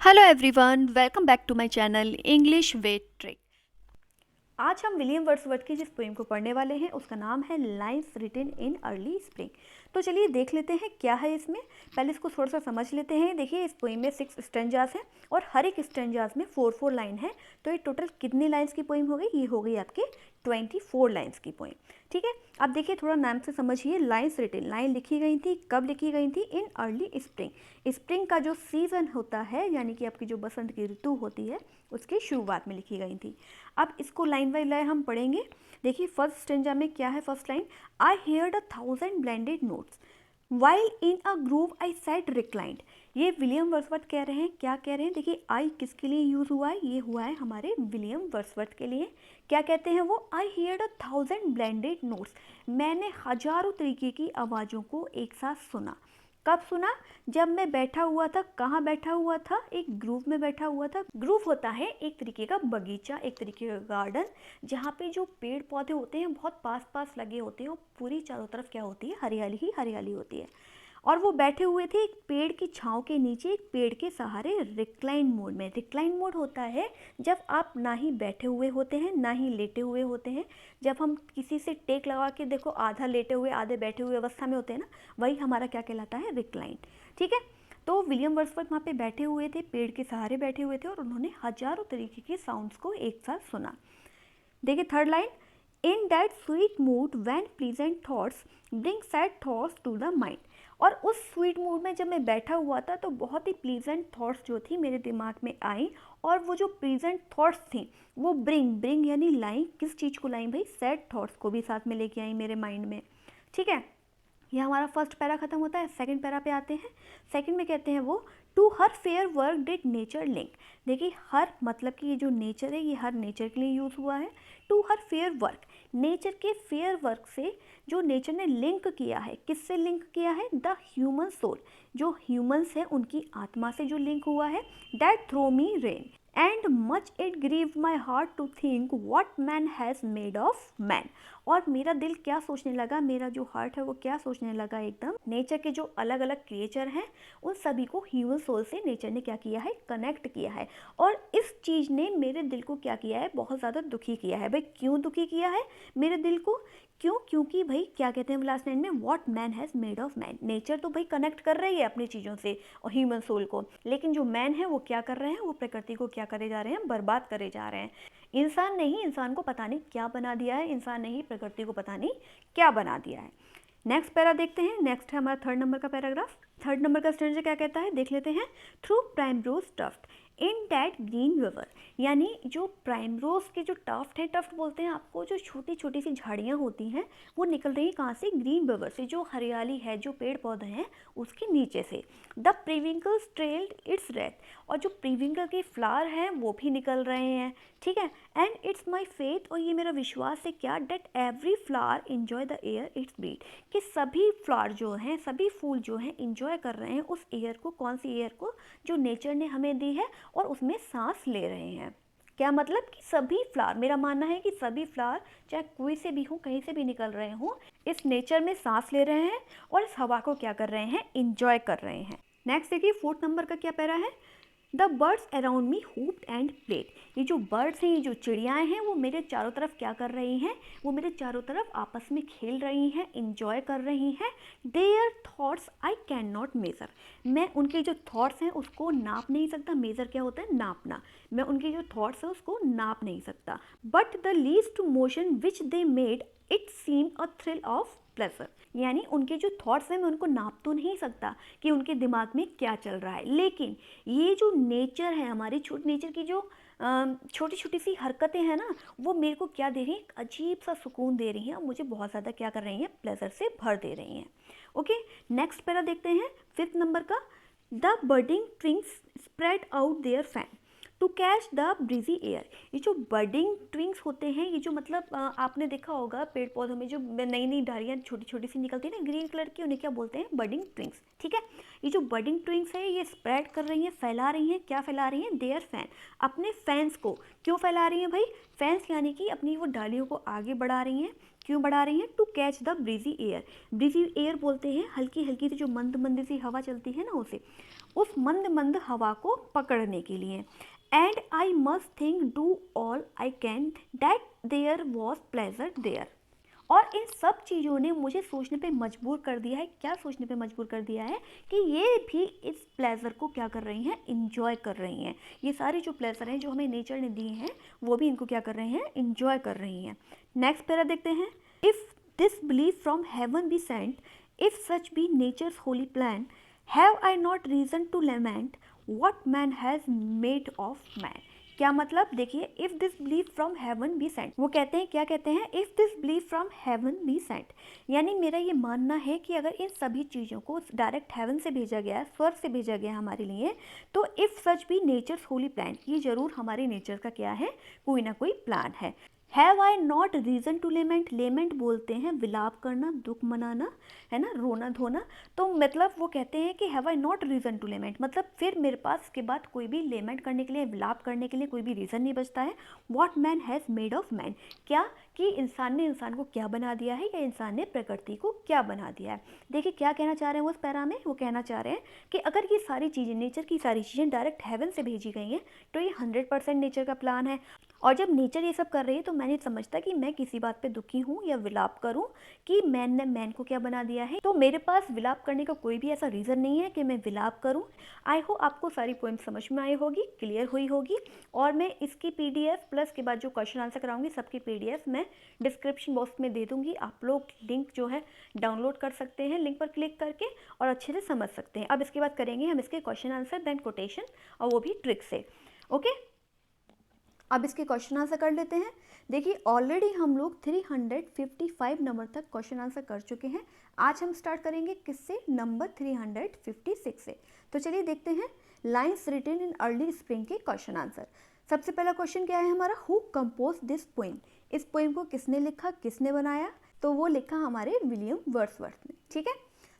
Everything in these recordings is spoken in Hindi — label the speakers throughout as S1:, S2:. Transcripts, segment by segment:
S1: Hello everyone, welcome back to my channel English with trick. आज हम विलियम वर्ड्सवर्थ की जिस पोएम को पढ़ने वाले हैं उसका नाम है lines written in early spring. तो चलिए देख लेते हैं क्या है इसमें। पहले इसको थोड़ा सा समझ लेते हैं। देखिए इस पोएम में 6 स्टेंजास हैं और हर एक स्टेंजास में 4 लाइन है। तो ये टोटल कितनी लाइन्स की पोएम हो गई? ये हो गई आपकी 24 लाइन्स की पोएम। ठीक है, अब देखिए थोड़ा नाम से समझिए। लाइन्स रिटन, लाइन लिखी गई थी, कब लिखी गई थी? इन अर्ली स्प्रिंग। स्प्रिंग का जो सीज़न होता है यानी कि आपकी जो बसंत की ऋतु होती है उसकी शुरुआत में लिखी गई थी। अब इसको लाइन बाय लाइन हम पढ़ेंगे। देखिए फर्स्ट स्टेंजा में क्या है? First line, I heard 1,000 blended notes while in a grove I sat reclined. ये विलियम वर्ड्सवर्थ कह रहे हैं। क्या कह रहे हैं? देखिए आई किसके लिए यूज हुआ है? ये हुआ है हमारे विलियम वर्ड्सवर्थ के लिए। क्या कहते हैं वो? आई हेयर्ड 1,000 ब्लेंडेड नोट्स, मैंने हजारों तरीके की आवाज़ों को एक साथ सुना। कब सुना? जब मैं बैठा हुआ था। कहाँ बैठा हुआ था? एक ग्रूव में बैठा हुआ था। ग्रूव होता है एक तरीके का बगीचा, एक तरीके का गार्डन, जहाँ पे जो पेड़ पौधे होते हैं बहुत पास पास लगे होते हैं और पूरी चारों तरफ क्या होती है? हरियाली ही हरियाली होती है। और वो बैठे हुए थे एक पेड़ की छांव के नीचे, एक पेड़ के सहारे, रिक्लाइन मोड में। रिक्लाइन मोड होता है जब आप ना ही बैठे हुए होते हैं ना ही लेटे हुए होते हैं। जब हम किसी से टेक लगा के देखो, आधा लेटे हुए आधे बैठे हुए अवस्था में होते हैं ना, वही हमारा क्या कहलाता है? रिक्लाइन। ठीक है, तो विलियम वर्ड्सवर्थ वहाँ पे बैठे हुए थे, पेड़ के सहारे बैठे हुए थे और उन्होंने हजारों तरीके के साउंड्स को एक साथ सुना। देखिए third line, in that sweet mood when pleasant thoughts bring sad thoughts to the mind. और उस स्वीट मूड में जब मैं बैठा हुआ था तो बहुत ही प्लीजेंट थॉट्स जो थी मेरे दिमाग में आई। और वो जो प्लीजेंट थॉट्स थी वो ब्रिंग ब्रिंग यानी लाई, किस चीज़ को लाई भाई? सैड थॉट्स को भी साथ में लेके आई मेरे माइंड में। ठीक है, ये हमारा फर्स्ट पैरा खत्म होता है। सेकंड पैरा पे आते हैं। सेकंड में कहते हैं वो, to her fair work did nature link. देखिए हर मतलब कि ये जो नेचर है ये हर नेचर के लिए यूज़ हुआ है। To her fair work, nature के फेयर वर्क से जो नेचर ने लिंक किया है, किससे लिंक किया है? द ह्यूमन सोल, जो ह्यूमंस हैं उनकी आत्मा से जो लिंक हुआ है। That through me ran and much it grieve my heart to think what man has made of man. और मेरा दिल क्या सोचने लगा, मेरा जो हार्ट है वो क्या सोचने लगा एकदम, नेचर के जो अलग अलग क्रिएचर हैं उन सभी को ह्यूमन सोल से नेचर ने क्या किया है? कनेक्ट किया है। और इस चीज़ ने मेरे दिल को क्या किया है? बहुत ज़्यादा दुखी किया है। भाई क्यों दुखी किया है मेरे दिल को? क्यों? क्योंकि भाई क्या कहते हैं लास्ट लाइन में? What man has made of man. Nature तो भाई कनेक्ट कर रही है अपनी चीज़ों से और ह्यूमन सोल को, लेकिन जो मैन है वो क्या कर रहे हैं? वो प्रकृति को क्या करे जा रहे हैं? बर्बाद करे जा रहे हैं। इंसान ने ही इंसान को पता नहीं क्या बना दिया है, इंसान ने ही प्रकृति को पता नहीं क्या बना दिया है। नेक्स्ट पैरा देखते हैं। नेक्स्ट है हमारा थर्ड नंबर का पैराग्राफ। थर्ड नंबर का स्टेंजा क्या कहता है देख लेते हैं। Through primrose tuft in that green river, यानी जो प्राइमरोज के जो टफ्ट है, टफ्ट बोलते हैं आपको, जो छोटी छोटी सी झाड़ियाँ होती हैं वो निकल रही है कहाँ से? ग्रीन रिवर से, जो हरियाली है, जो पेड़ पौधे हैं उसके नीचे से। द प्रीविंकल्स ट्रेल्ड इट्स रेथ, और जो प्रीविंकल के फ्लावर हैं वो भी निकल रहे हैं। ठीक है, एंड इट्स माई फेथ, और ये मेरा विश्वास है क्या? That every flower enjoy the air its breathe, कि सभी फ्लावर जो हैं, सभी फूल जो हैं इंजॉय कर रहे हैं उस एयर को। कौन सी एयर को? जो नेचर ने हमें दी है, और उसमें सांस ले रहे हैं। क्या मतलब? कि सभी फ्लावर, मेरा मानना है कि सभी फ्लावर चाहे कोई से भी हो, कहीं से भी निकल रहे हों, इस नेचर में सांस ले रहे हैं और इस हवा को क्या कर रहे हैं? इंजॉय कर रहे हैं। नेक्स्ट देखिए फोर्थ नंबर का क्या पैरा है। The birds around me hooped and played, ये जो बर्ड्स हैं, ये जो चिड़ियाएँ हैं वो मेरे चारों तरफ क्या कर रही हैं? वो मेरे चारों तरफ आपस में खेल रही हैं, इंजॉय कर रही हैं। Their thoughts I can not measure, मैं उनके जो थॉट्स हैं उसको नाप नहीं सकता। मेज़र क्या होता है? नापना। मैं उनके जो थॉट्स हैं उसको नाप नहीं सकता। But the least motion which they made it seem a thrill of pleasure, यानी उनके जो थॉट्स हैं मैं उनको नाप तो नहीं सकता कि उनके दिमाग में क्या चल रहा है, लेकिन ये जो नेचर है हमारी, नेचर की जो छोटी छोटी सी हरकतें हैं ना, वो मेरे को क्या दे रही हैं? एक अजीब सा सुकून दे रही हैं और मुझे बहुत ज़्यादा क्या कर रही हैं? प्लेजर से भर दे रही हैं। ओके, नेक्स्ट पैरा देखते हैं फिफ्थ नंबर का। The birding twigs spread out their fan to catch the breezy air, ये जो बर्डिंग ट्विंग्स होते हैं, ये जो मतलब आपने देखा होगा पेड़ पौधों में जो नई नई डालियाँ छोटी छोटी सी निकलती है ना ग्रीन कलर की, उन्हें क्या बोलते हैं? बर्डिंग ट्विंग्स। ठीक है, ये जो बर्डिंग ट्विंग्स है ये स्प्रेड कर रही हैं, फैला रही हैं। क्या फैला रही हैं? देयर फैन, अपने फैंस को। क्यों फैला रही हैं भाई? फैंस यानी कि अपनी वो डालियों को आगे बढ़ा रही हैं। क्यों बढ़ा रही हैं? To catch the breezy air, breezy air बोलते हैं हल्की हल्की सी जो मंद मंद सी हवा चलती है ना उसे, उस मंद मंद हवा को पकड़ने के लिए। And I must think do all I can that there was pleasure there. और इन सब चीज़ों ने मुझे सोचने पे मजबूर कर दिया है। क्या सोचने पे मजबूर कर दिया है? कि ये भी इस प्लेजर को क्या कर रही हैं? इंजॉय कर रही हैं। ये सारी जो प्लेजर हैं जो हमें नेचर ने दी हैं वो भी इनको क्या कर रहे हैं? इंजॉय कर रही हैं। नेक्स्ट पैरा देखते हैं। If this belief from heaven be sent, if such be nature's holy plan, have I not reason to lament what man has made of man. क्या मतलब? देखिए, if this belief from heaven be sent, वो कहते हैं, क्या कहते हैं? If this belief from heaven be sent, यानी मेरा ये मानना है कि अगर इन सभी चीज़ों को डायरेक्ट हेवन से भेजा गया, स्वर्ग से भेजा गया हमारे लिए, तो if such be nature's holy plan, ये जरूर हमारे नेचर का क्या है? कोई ना कोई प्लान है। Have I not reason to lament, lament बोलते हैं विलाप करना, दुख मनाना, है ना, रोना धोना। तो मतलब वो कहते हैं कि have I not reason to lament, मतलब फिर मेरे पास इसके बाद कोई भी लेमेंट करने के लिए, विलाप करने के लिए कोई भी रीज़न नहीं बचता है। What man has made of man, क्या कि इंसान ने इंसान को क्या बना दिया है, या इंसान ने प्रकृति को क्या बना दिया है। देखिए क्या कहना चाह रहे हैं वो उस पैरा में, वो कहना चाह रहे हैं कि अगर ये सारी चीज़ें, नेचर की सारी चीज़ें डायरेक्ट हेवन से भेजी गई हैं, तो ये 100% नेचर का प्लान है। और जब नेचर ये सब कर रही है तो मैं नहीं समझता कि मैं किसी बात पे दुखी हूँ या विलाप करूँ कि मैन ने मैन को क्या बना दिया है। तो मेरे पास विलाप करने का कोई भी ऐसा रीज़न नहीं है कि मैं विलाप करूँ। आई होप आपको सारी पोइम समझ में आई होगी, क्लियर हुई होगी। और मैं इसकी PDF प्लस के बाद जो क्वेश्चन आंसर कराऊंगी सबकी PDF मैं डिस्क्रिप्शन बॉक्स में दे दूँगी। आप लोग लिंक जो है डाउनलोड कर सकते हैं, लिंक पर क्लिक करके, और अच्छे से समझ सकते हैं। अब इसके बाद करेंगे हम इसके क्वेश्चन आंसर, देन कोटेशन, और वो भी ट्रिक से। ओके, अब इसके क्वेश्चन आंसर कर लेते हैं। देखिए ऑलरेडी हम लोग 355 नंबर तक क्वेश्चन आंसर कर चुके हैं। आज हम स्टार्ट करेंगे किससे? नंबर 356 से। तो चलिए देखते हैं lines written in early spring के क्वेश्चन आंसर। सबसे पहला क्वेश्चन क्या है हमारा? हु कंपोज दिस पोइम, इस पोइम को किसने लिखा, किसने बनाया? तो वो लिखा हमारे विलियम वर्ड्सवर्थ ने। ठीक है,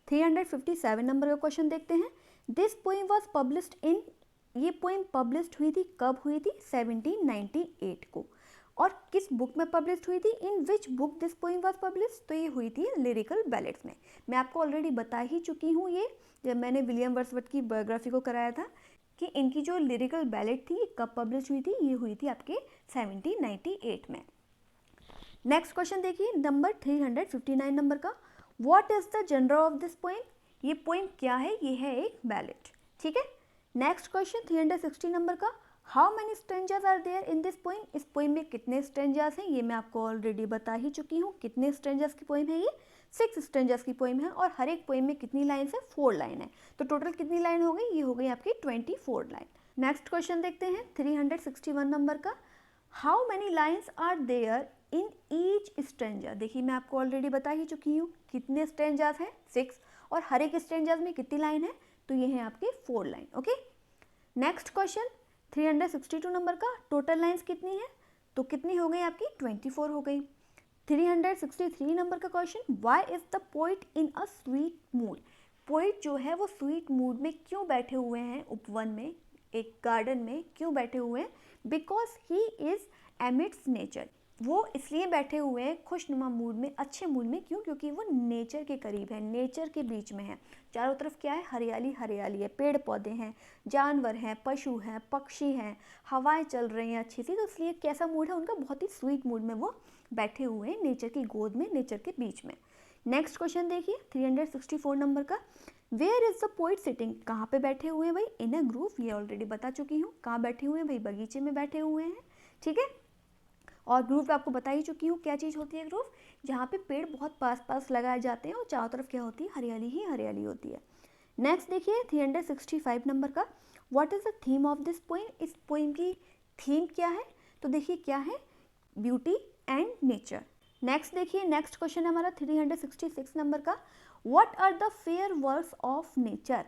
S1: 357 नंबर का क्वेश्चन देखते हैं। This poem was published in, ये पोइम पब्लिश्ड हुई थी, कब हुई थी? 1798 को। और किस बुक में पब्लिश्ड हुई थी? In which book this poem was published? तो ये हुई थी लिरिकल बैलेड्स में। मैं आपको ऑलरेडी बता ही चुकी हूँ ये, जब मैंने विलियम वर्ड्सवर्थ की बायोग्राफी को कराया था, कि इनकी जो लिरिकल बैलेड थी ये कब पब्लिश हुई थी? ये हुई थी आपके 1798 में। नेक्स्ट क्वेश्चन देखिए नंबर 359 नंबर का। What is the genre of this poem? ये पोइम क्या है? ये है एक बैलेड। ठीक है, नेक्स्ट क्वेश्चन 360 नंबर का। How many strangers are there in this poem? इस पोइम में कितने स्ट्रेंजर्स हैं? ये मैं आपको ऑलरेडी बता ही चुकी हूँ। कितने स्ट्रेंजर्स की पोइम है ये? 6 स्ट्रेंजर्स की पोइम है। और हर एक पोइम में कितनी लाइन्स है? 4 लाइन है। तो टोटल कितनी लाइन हो गई? ये हो गई आपकी 24 लाइन। नेक्स्ट क्वेश्चन देखते हैं 361 नंबर का। How many lines are there in each stanza? देखिए मैं आपको ऑलरेडी बता ही चुकी हूँ कितने स्ट्रेंजर्स हैं? 6। और हर एक स्ट्रेंजर्स में कितनी लाइन है? तो ये है आपके 4 line. Okay, next question 362 number का। टोटल लाइंस कितनी है? तो कितनी हो गई आपकी? 24 हो गई। 363 नंबर का question. Why is the poet in a sweet mood? Poet जो है वो स्वीट मूड में क्यों बैठे हुए हैं? उपवन में, एक गार्डन में क्यों बैठे हुए हैं? Because he is amidst nature, वो इसलिए बैठे हुए हैं खुशनुमा मूड में, अच्छे मूड में। क्यों? क्योंकि वो नेचर के करीब है, नेचर के बीच में है। चारों तरफ क्या है? हरियाली हरियाली है, पेड़ पौधे हैं, जानवर हैं, पशु हैं, पक्षी हैं, हवाएं चल रही हैं अच्छी सी। तो इसलिए कैसा मूड है उनका? बहुत ही स्वीट मूड में वो बैठे हुए हैं, नेचर की गोद में, नेचर के बीच में। नेक्स्ट क्वेश्चन देखिए 364 नंबर का। Where is the poet sitting? कहाँ पे बैठे हुए हैं भाई? इन अ ग्रुप, ये ऑलरेडी बता चुकी हूँ। कहाँ बैठे हुए हैं भाई? बगीचे में बैठे हुए हैं। ठीक है, और ग्रुप आपको बता ही चुकी हूँ क्या चीज़ होती है ग्रुप? जहाँ पे पेड़ बहुत पास पास लगाए जाते हैं और चारों तरफ क्या होती है? हरियाली ही हरियाली होती है। नेक्स्ट देखिए 365 नंबर का। What is the theme of this poem? इस पोइम की थीम क्या है? तो देखिए क्या है? Beauty and nature. नेक्स्ट देखिए, नेक्स्ट क्वेश्चन है हमारा 366 नंबर का। What are the fair works of nature?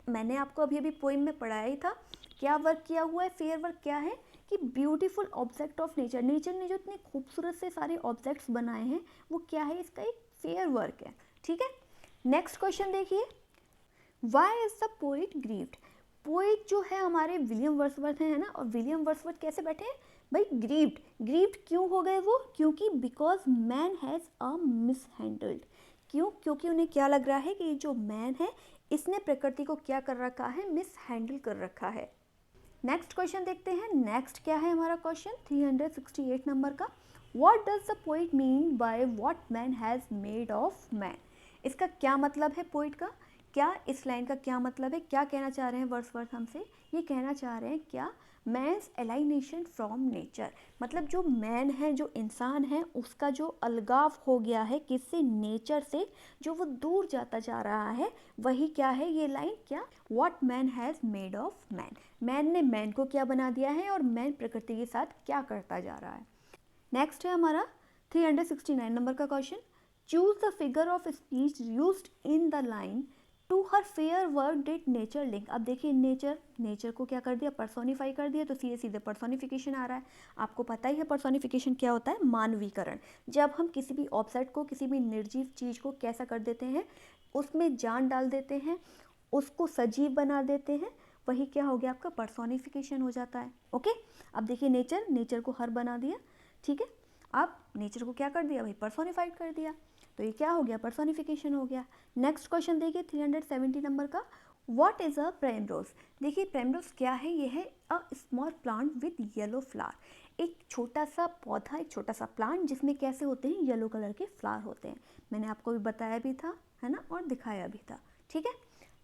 S1: मैंने आपको अभी अभी पोइम में पढ़ाया ही था। क्या वर्क किया हुआ है? फेयर वर्क क्या है? कि beautiful object of nature, nature ने जो इतने खूबसूरत से सारे ऑब्जेक्ट्स बनाए हैं वो क्या है? इसका एक फेयर वर्क है। ठीक है, नेक्स्ट क्वेश्चन देखिए। Why is the poet grieved? Poet जो है हमारे विलियम वर्ड्सवर्थ है ना, और विलियम वर्ड्सवर्थ कैसे बैठे हैं भाई? ग्रीव्ड। ग्रीव्ड क्यों हो गए वो? क्योंकि बिकॉज मैन हैज़ अ मिसहैंडल्ड। क्यों? क्योंकि उन्हें क्या लग रहा है कि जो मैन है इसने प्रकृति को क्या कर रखा है, मिस हैंडल कर रखा है। नेक्स्ट क्वेश्चन देखते हैं। नेक्स्ट क्या है हमारा क्वेश्चन 368 नंबर का, what does the poet mean by what man has made of man. इसका क्या मतलब है पोइट का, क्या इस लाइन का क्या मतलब है, क्या कहना चाह रहे हैं वर्ड्सवर्थ हमसे, ये कहना चाह रहे हैं क्या मैन्स एलाइनेशन फ्रॉम नेचर, मतलब जो मैन है, जो इंसान है, उसका जो अलगाव हो गया है किससे, नेचर से, जो वो दूर जाता जा रहा है, वही क्या है ये लाइन, क्या what man has made of man, man ने मैन को क्या बना दिया है और मैन प्रकृति के साथ क्या करता जा रहा है। नेक्स्ट है हमारा 369 नंबर का question, choose the figure of speech used in the line to her fair word did nature link. अब देखिए नेचर को क्या कर दिया, पर्सोनिफाई कर दिया, तो सीधे सीधे पर्सोनिफिकेशन आ रहा है। आपको पता ही है पर्सोनिफिकेशन क्या होता है, मानवीकरण। जब हम किसी भी ऑब्जेक्ट को, किसी भी निर्जीव चीज़ को कैसा कर देते हैं, उसमें जान डाल देते हैं, उसको सजीव बना देते हैं, वही क्या हो गया आपका पर्सोनिफिकेशन हो जाता है। ओके, अब देखिए नेचर को हर बना दिया, ठीक है, अब नेचर को क्या कर दिया भाई, पर्सोनिफाइड कर दिया, तो ये क्या हो गया, पर्सोनिफिकेशन हो गया। नेक्स्ट क्वेश्चन देखिए 370 नंबर का, व्हाट इज अ प्रेमरोज। देखिए प्रेमरोज क्या है, ये है a small plant with yellow flower, एक छोटा सा पौधा, एक छोटा सा प्लांट जिसमें कैसे होते हैं, येलो कलर के फ्लावर होते हैं। मैंने आपको भी बताया भी था, है ना, और दिखाया भी था, ठीक है।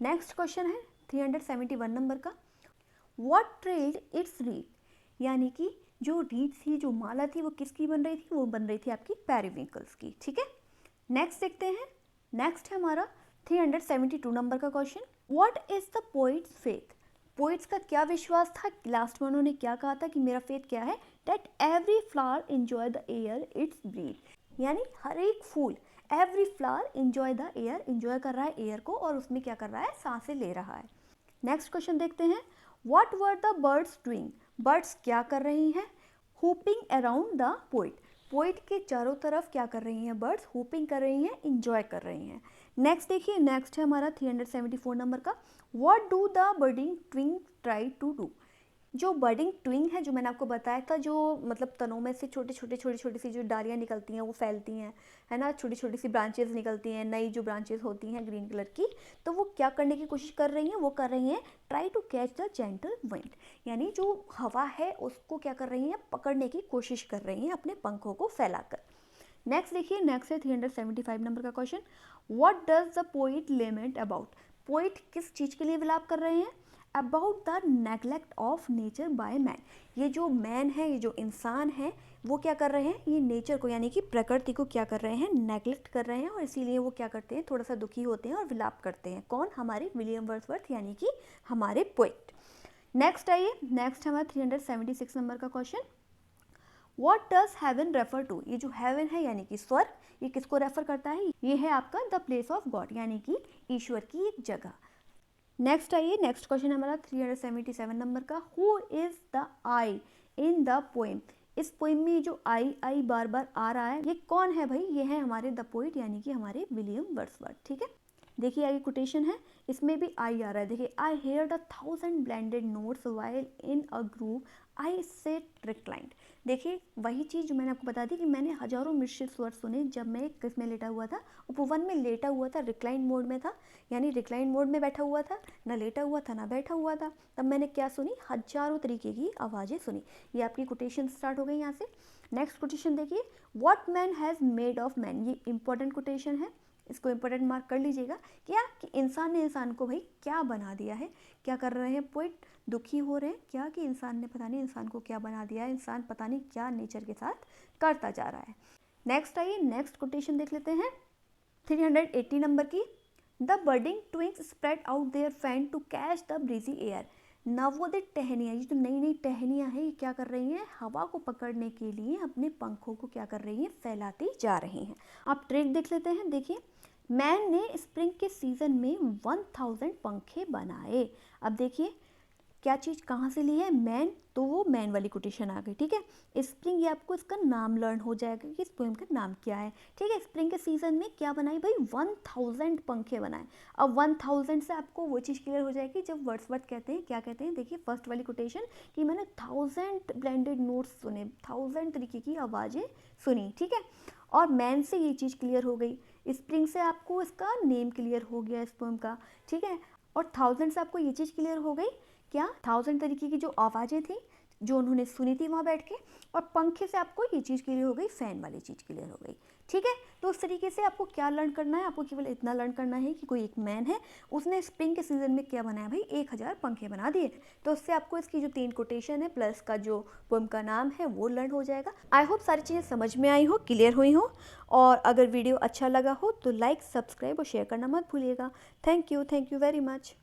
S1: नेक्स्ट क्वेश्चन है 371 नंबर का, व्हाट ट्रेल्ड इट्स रीड, यानी कि जो रीड थी, जो माला थी, वो किसकी बन रही थी, वो बन रही थी आपकी पेरिविंकल्स की, ठीक है। नेक्स्ट देखते हैं। नेक्स्ट है हमारा 372 नंबर का question, what is the poets faith. Poets का क्या विश्वास था, लास्ट में उन्होंने क्या कहा था कि मेरा फेथ क्या है, that every flower enjoy the air it's breath, यानी हर एक फूल, every flower enjoy the air, enjoy कर रहा है एयर को और उसमें क्या कर रहा है, सांसें ले रहा है। नेक्स्ट क्वेश्चन देखते हैं, what were the birds doing, birds क्या कर रही हैं, whooping around the poet, poet के चारों तरफ क्या कर रही हैं, बर्ड्स हुपिंग कर रही हैं, इंजॉय कर रही हैं। नेक्स्ट देखिए, नेक्स्ट है हमारा 374 नंबर का, what do the birding twig try to do. जो बर्डिंग ट्विंग है, जो मैंने आपको बताया था, जो मतलब तनों में से छोटी छोटी सी जो डालियाँ निकलती हैं, वो फैलती हैं, है ना, छोटी छोटी सी ब्रांचेस निकलती हैं, नई जो ब्रांचेस होती हैं ग्रीन कलर की, तो वो क्या करने की कोशिश कर रही हैं, वो कर रही हैं try to catch the gentle wind, यानी जो हवा है उसको क्या कर रही हैं, पकड़ने की कोशिश कर रही हैं अपने पंखों को फैलाकर। नेक्स्ट देखिए, नेक्स्ट है 375 नंबर का question, what does the poet lament about. Poet किस चीज़ के लिए विलाप कर रहे हैं, about the neglect of nature by man. ये जो मैन है, ये जो इंसान है, वो क्या कर रहे हैं, ये नेचर को यानी कि प्रकृति को क्या कर रहे हैं, नेगलेक्ट कर रहे हैं, और इसीलिए वो क्या करते हैं, थोड़ा सा दुखी होते हैं और विलाप करते हैं। कौन, हमारे विलियम वर्ड्सवर्थ, यानी कि हमारे पोइट। नेक्स्ट आइए, नेक्स्ट हमारा 376 नंबर का question, what does heaven refer to. ये जो हेवन है यानी कि स्वर्ग, ये किसको रेफर करता है, ये है आपका द प्लेस ऑफ गॉड, यानी कि ईश्वर की एक जगह। नेक्स्ट आइए, नेक्स्ट क्वेश्चन हमारा 377 नंबर का, who is the I in the poem. इस पोएम में जो आई बार बार आ रहा है, ये कौन है भाई, ये है हमारे द पोइट, यानी कि हमारे विलियम वर्ड्सवर्थ, ठीक है। देखिए आगे कोटेशन है, इसमें भी आई आ रहा है। देखिए, I hear the 1000 blended notes while in a grove I sat reclined. देखिए वही चीज़ जो मैंने आपको बता दी कि मैंने हजारों मिश्रित स्वर सुने जब मैं किस में लेटा हुआ था, उपवन में लेटा हुआ था, रिक्लाइन मोड में था, यानी रिक्लाइन मोड में बैठा हुआ था, ना लेटा हुआ था ना बैठा हुआ था। तब मैंने क्या सुनी, हजारों तरीके की आवाज़ें सुनी। ये आपकी कोटेशन स्टार्ट हो गई यहाँ से। नेक्स्ट कोटेशन देखिए, what man has made of man. ये इंपॉर्टेंट कोटेशन है, इसको इंपॉर्टेंट मार्क कर लीजिएगा। क्या कि इंसान ने इंसान को भाई क्या बना दिया है, क्या कर रहे हैं पोइट, दुखी हो रहे हैं क्या कि इंसान ने पता नहीं इंसान को क्या बना दिया है, इंसान पता नहीं क्या नेचर के साथ करता जा रहा है। नेक्स्ट आइए, नेक्स्ट कोटेशन देख लेते हैं 380 नंबर की, the birding twigs spread out their fan to catch the breezy air. नवोदित टहनियाँ, ये जो नई नई टहनियाँ हैं, ये क्या कर रही हैं, हवा को पकड़ने के लिए अपने पंखों को क्या कर रही हैं, फैलाती जा रही हैं। आप ट्रिक देख लेते हैं। देखिए, मैन ने स्प्रिंग के सीजन में 1000 पंखे बनाए। अब देखिए क्या चीज़ कहाँ से ली है, मैन, तो वो मैन वाली कोटेशन आ गई, ठीक है। स्प्रिंग, ये आपको इसका नाम लर्न हो जाएगा कि इस पोएम का नाम क्या है, ठीक है। स्प्रिंग के सीजन में क्या बनाई भाई, 1000 पंखे बनाए। अब 1000 से आपको वो चीज़ क्लियर हो जाएगी जब वर्ड्सवर्थ कहते हैं, क्या कहते हैं, देखिए फर्स्ट वाली कोटेशन कि मैंने 1000 ब्लेंडेड नोट्स सुने, 1000 तरीके की आवाज़ें सुनी, ठीक है। और मैन से ये चीज़ क्लियर हो गई, स्प्रिंग से आपको इसका नेम क्लियर हो गया इस पोएम का, ठीक है। और 1000 से आपको ये चीज़ क्लियर हो गई क्या, 1000 तरीके की जो आवाज़ें थी जो उन्होंने सुनी थी वहाँ बैठ के। और पंखे से आपको ये चीज़ क्लियर हो गई, फ़ैन वाली चीज़ क्लियर हो गई, ठीक है। तो उस तरीके से आपको क्या लर्न करना है, आपको केवल इतना लर्न करना है कि कोई एक मैन है, उसने स्प्रिंग के सीज़न में क्या बनाया भाई, 1000 पंखे बना दिए। तो उससे आपको इसकी जो 3 कोटेशन है प्लस का जो पोएम का नाम है वो लर्न हो जाएगा। आई होप सारी चीज़ें समझ में आई हो, क्लियर हुई हो। और अगर वीडियो अच्छा लगा हो तो लाइक, सब्सक्राइब और शेयर करना मत भूलिएगा। Thank you very much.